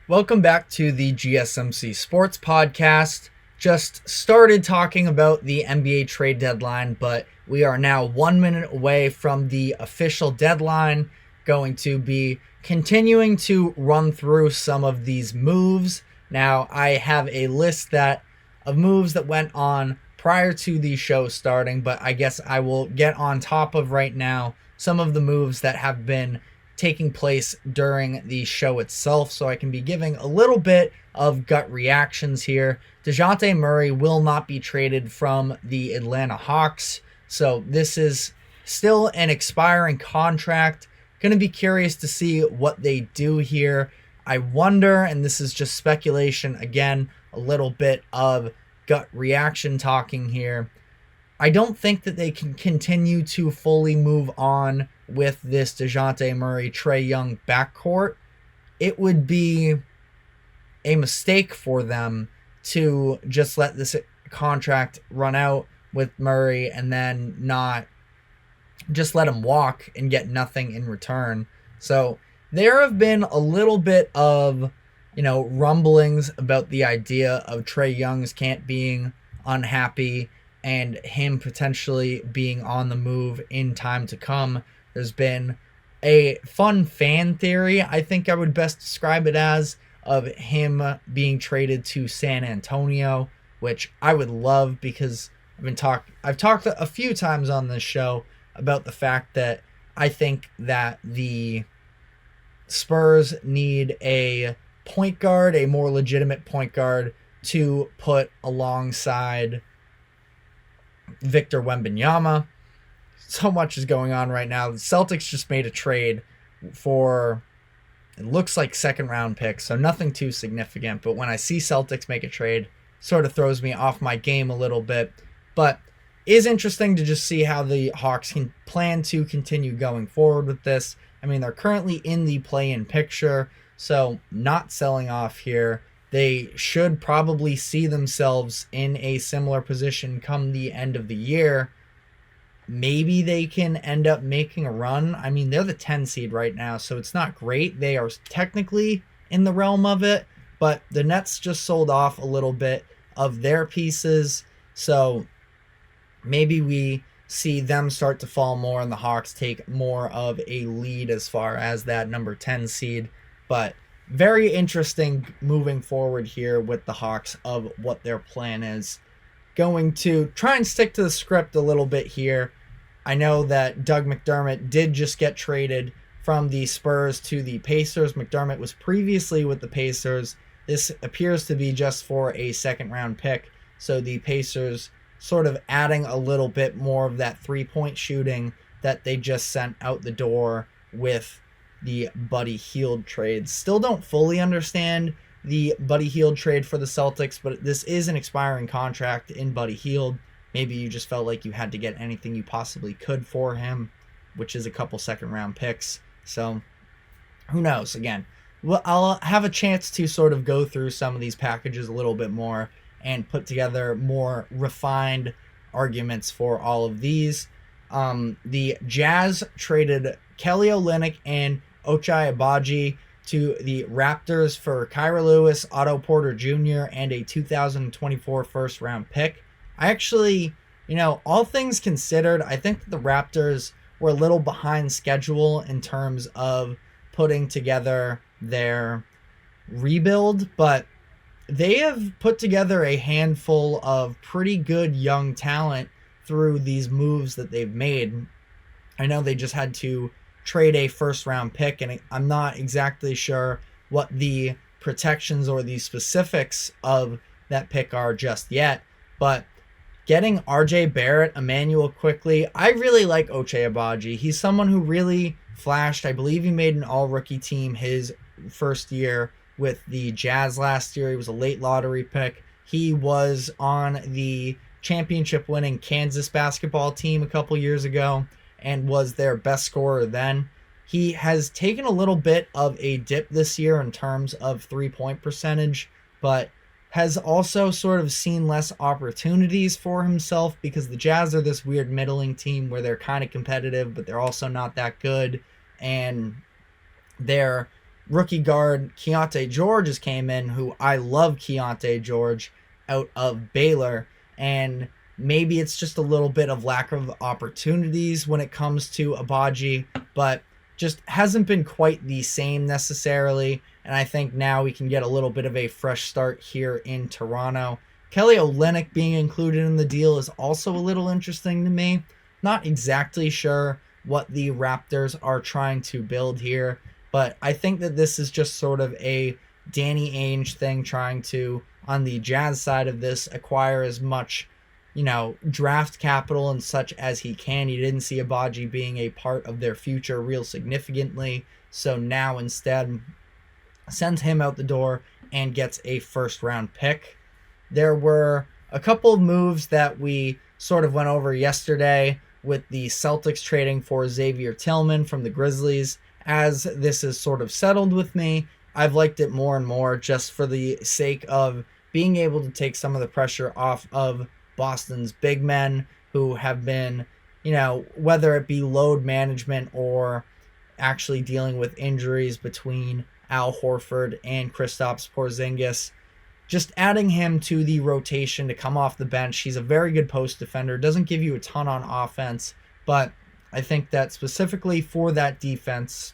Welcome back to the GSMC Sports Podcast. Just started talking about the NBA trade deadline, but we are now 1 minute away from the official deadline. Going to be continuing to run through some of these moves. Now, I have a list of moves that went on prior to the show starting, but I guess I will get on top of right now some of the moves that have been taking place during the show itself, so I can be giving a little bit of gut reactions here. DeJounte Murray will not be traded from the Atlanta Hawks, so this is still an expiring contract. Going to be curious to see what they do here. I wonder, and this is just speculation again, a little bit of gut reaction talking here. I don't think that they can continue to fully move on with this DeJounte Murray, Trae Young backcourt. It would be a mistake for them to just let this contract run out with Murray and then not just let him walk and get nothing in return. So there have been a little bit of, rumblings about the idea of Trae Young's camp being unhappy and him potentially being on the move in time to come. There's been a fun fan theory, I think I would best describe it as, of him being traded to San Antonio, which I would love because I've talked a few times on this show about the fact that I think that the Spurs need a point guard, a more legitimate point guard to put alongside Victor Wembanyama. So much is going on right now. The Celtics just made a trade for, it looks like second round picks, so nothing too significant. But when I see Celtics make a trade, sort of throws me off my game a little bit. But is interesting to just see how the Hawks can plan to continue going forward with this. I mean, they're currently in the play-in picture, so not selling off here. They should probably see themselves in a similar position come the end of the year. Maybe they can end up making a run. I mean, they're the 10 seed right now, so it's not great. They are technically in the realm of it, but the Nets just sold off a little bit of their pieces, so maybe we see them start to fall more and the Hawks take more of a lead as far as that number 10 seed. But very interesting moving forward here with the Hawks of what their plan is. Going to try and stick to the script a little bit here. I know that Doug McDermott did just get traded from the Spurs to the Pacers. McDermott was previously with the Pacers. This appears to be just for a second round pick. So the Pacers sort of adding a little bit more of that 3-point shooting that they just sent out the door with the Buddy Hield trade. Still don't fully understand the Buddy Hield trade for the Celtics, but this is an expiring contract in Buddy Hield. Maybe you just felt like you had to get anything you possibly could for him, which is a couple second round picks. So who knows? Again, well, I'll have a chance to sort of go through some of these packages a little bit more and put together more refined arguments for all of these. The Jazz traded Kelly Olynyk and Ochai Agbaji to the Raptors for Kyra Lewis, Otto Porter Jr., and a 2024 first round pick. I actually, all things considered, I think that the Raptors were a little behind schedule in terms of putting together their rebuild, but they have put together a handful of pretty good young talent through these moves that they've made. I know they just had to trade a first round pick, and I'm not exactly sure what the protections or the specifics of that pick are just yet, but getting RJ Barrett, Emmanuel Quickly, I really like Ochai Agbaji. He's someone who really flashed. I believe he made an all-rookie team his first year with the Jazz last year. He was a late lottery pick. He was on the championship-winning Kansas basketball team a couple years ago and was their best scorer then. He has taken a little bit of a dip this year in terms of three-point percentage, but has also sort of seen less opportunities for himself because the Jazz are this weird middling team where they're kind of competitive, but they're also not that good. And they're rookie guard Keontae George has came in, who I love Keontae George out of Baylor, and maybe it's just a little bit of lack of opportunities when it comes to Agbaji, but just hasn't been quite the same necessarily, and I think now we can get a little bit of a fresh start here in Toronto. Kelly Olynyk being included in the deal is also a little interesting to me. Not exactly sure what the Raptors are trying to build here, but I think that this is just sort of a Danny Ainge thing, trying to, on the Jazz side of this, acquire as much, draft capital and such as he can. He didn't see Agbaji being a part of their future real significantly, so now instead sends him out the door and gets a first round pick. There were a couple of moves that we sort of went over yesterday, with the Celtics trading for Xavier Tillman from the Grizzlies. As this is sort of settled with me, I've liked it more and more, just for the sake of being able to take some of the pressure off of Boston's big men, who have been, whether it be load management or actually dealing with injuries between Al Horford and Kristaps Porzingis. Just adding him to the rotation to come off the bench. He's a very good post defender. Doesn't give you a ton on offense, but I think that specifically for that defense,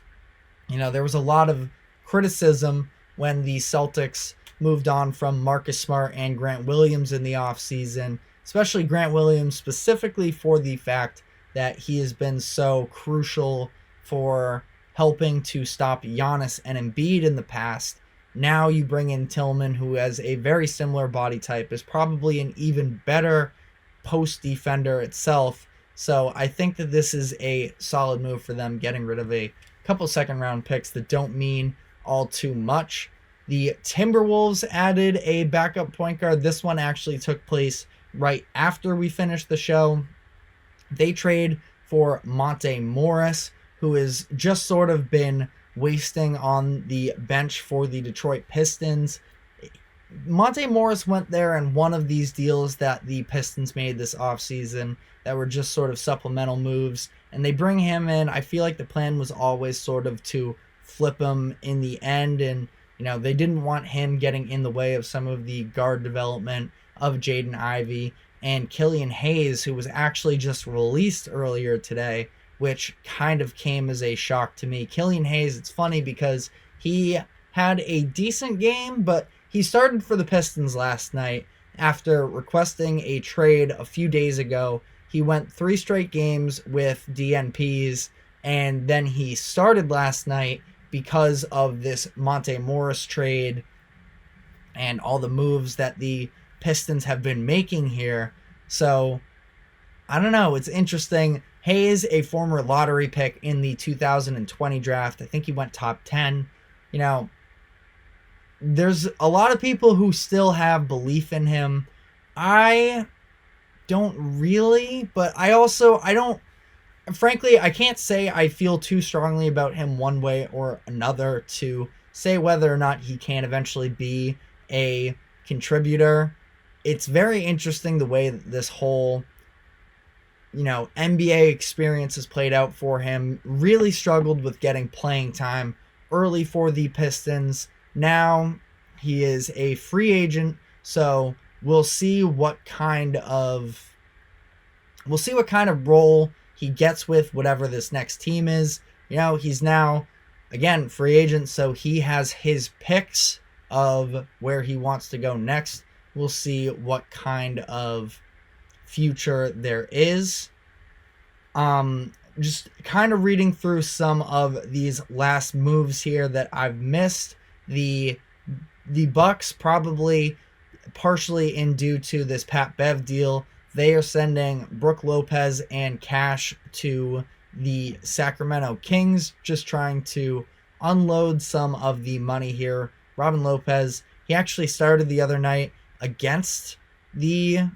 there was a lot of criticism when the Celtics moved on from Marcus Smart and Grant Williams in the offseason, especially Grant Williams, specifically for the fact that he has been so crucial for helping to stop Giannis and Embiid in the past. Now you bring in Tillman, who has a very similar body type, is probably an even better post defender itself. So I think that this is a solid move for them, getting rid of a couple second round picks that don't mean all too much. The Timberwolves added a backup point guard. This one actually took place right after we finished the show. They trade for Monte Morris, who has just sort of been wasting on the bench for the Detroit Pistons. Monte Morris went there in one of these deals that the Pistons made this offseason that were just sort of supplemental moves, and they bring him in. I feel like the plan was always sort of to flip him in the end, and they didn't want him getting in the way of some of the guard development of Jaden Ivey and Killian Hayes, who was actually just released earlier today, which kind of came as a shock to me. Killian Hayes, it's funny because he had a decent game, but he started for the Pistons last night after requesting a trade a few days ago. He went 3 straight games with DNPs, and then he started last night because of this Monte Morris trade and all the moves that the Pistons have been making here. So, I don't know. It's interesting. Hayes, a former lottery pick in the 2020 draft. I think he went top 10. There's a lot of people who still have belief in him. I don't really, but frankly, I can't say I feel too strongly about him one way or another to say whether or not he can eventually be a contributor. It's very interesting the way that this whole NBA experience has played out for him. Really struggled with getting playing time early for the Pistons. Now he is a free agent, so we'll see what kind of role he gets with whatever this next team is. He's now, again, free agent, so he has his picks of where he wants to go next. We'll see what kind of future there is. Just kind of reading through some of these last moves here that I've missed. The Bucks, probably partially in due to this Pat Bev deal, they are sending Brook Lopez and cash to the Sacramento Kings, just trying to unload some of the money here. Robin Lopez, he actually started the other night against the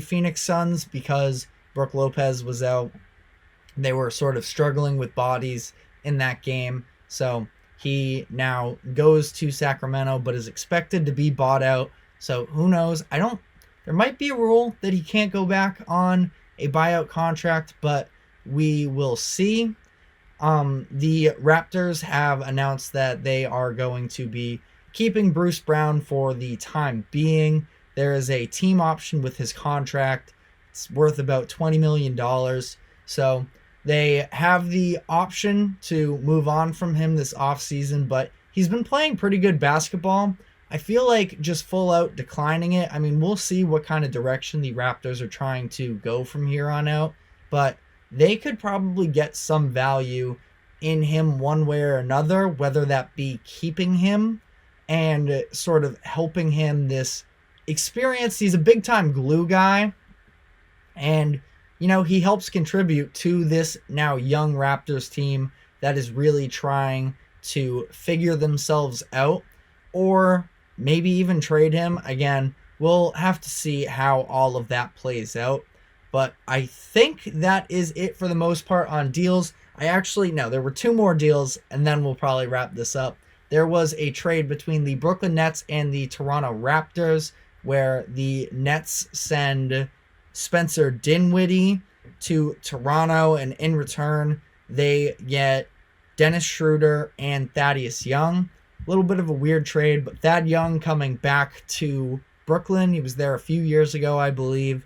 Phoenix Suns because Brook Lopez was out. They were sort of struggling with bodies in that game. So he now goes to Sacramento, but is expected to be bought out. So who knows? There might be a rule that he can't go back on a buyout contract, but we will see. The Raptors have announced that they are going to be keeping Bruce Brown for the time being. There is a team option with his contract. It's worth about $20 million. So they have the option to move on from him this offseason, but he's been playing pretty good basketball. I feel like just full out declining it. I mean, we'll see what kind of direction the Raptors are trying to go from here on out, but they could probably get some value in him one way or another, whether that be keeping him and sort of helping him this experience. He's a big time glue guy, and he helps contribute to this now young Raptors team that is really trying to figure themselves out, or maybe even trade him. Again, we'll have to see how all of that plays out. But I think that is it for the most part on deals. No, there were two more deals, and then we'll probably wrap this up. There was a trade between the Brooklyn Nets and the Toronto Raptors, where the Nets send Spencer Dinwiddie to Toronto, and in return, they get Dennis Schroeder and Thaddeus Young. A little bit of a weird trade, but Thad Young coming back to Brooklyn. He was there a few years ago, I believe.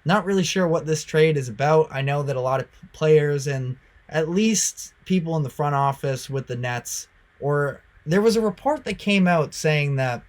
Not really sure what this trade is about. I know that a lot of players and at least people in the front office with the Nets, or there was a report that came out saying that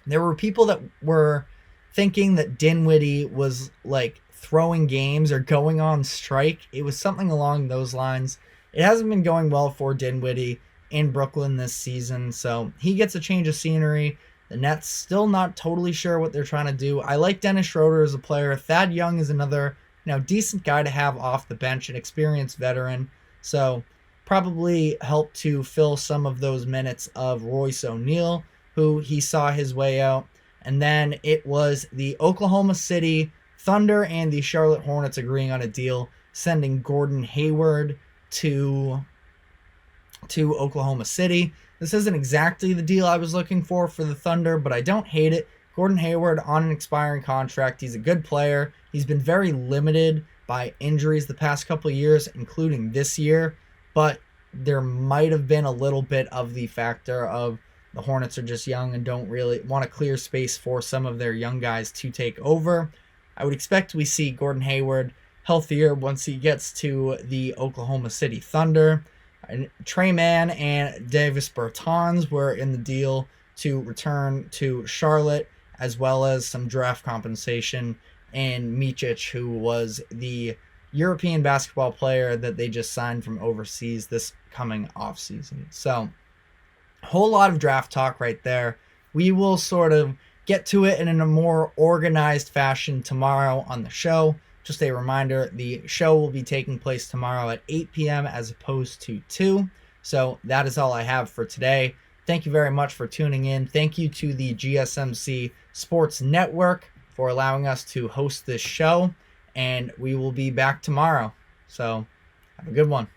there were people that were thinking that Dinwiddie was like throwing games or going on strike. It was something along those lines. It hasn't been going well for Dinwiddie in Brooklyn this season, so he gets a change of scenery. The Nets still not totally sure what they're trying to do. I like Dennis Schroeder as a player. Thad Young is another, decent guy to have off the bench, an experienced veteran. So probably help to fill some of those minutes of Royce O'Neal, who he saw his way out. And then it was the Oklahoma City Thunder and the Charlotte Hornets agreeing on a deal, sending Gordon Hayward to Oklahoma City. This isn't exactly the deal I was looking for the Thunder, but I don't hate it. Gordon Hayward on an expiring contract. He's a good player. He's been very limited by injuries the past couple of years, including this year, but there might have been a little bit of the factor of the Hornets are just young and don't really want to clear space for some of their young guys to take over. I would expect we see Gordon Hayward healthier once he gets to the Oklahoma City Thunder. Trey Mann and Davis Bertans were in the deal to return to Charlotte, as well as some draft compensation, and Micic, who was the European basketball player that they just signed from overseas this coming offseason. So, a whole lot of draft talk right there. We will sort of get to it in a more organized fashion tomorrow on the show. Just a reminder, the show will be taking place tomorrow at 8 p.m. as opposed to 2. So that is all I have for today. Thank you very much for tuning in. Thank you to the GSMC Sports Network for allowing us to host this show. And we will be back tomorrow. So have a good one.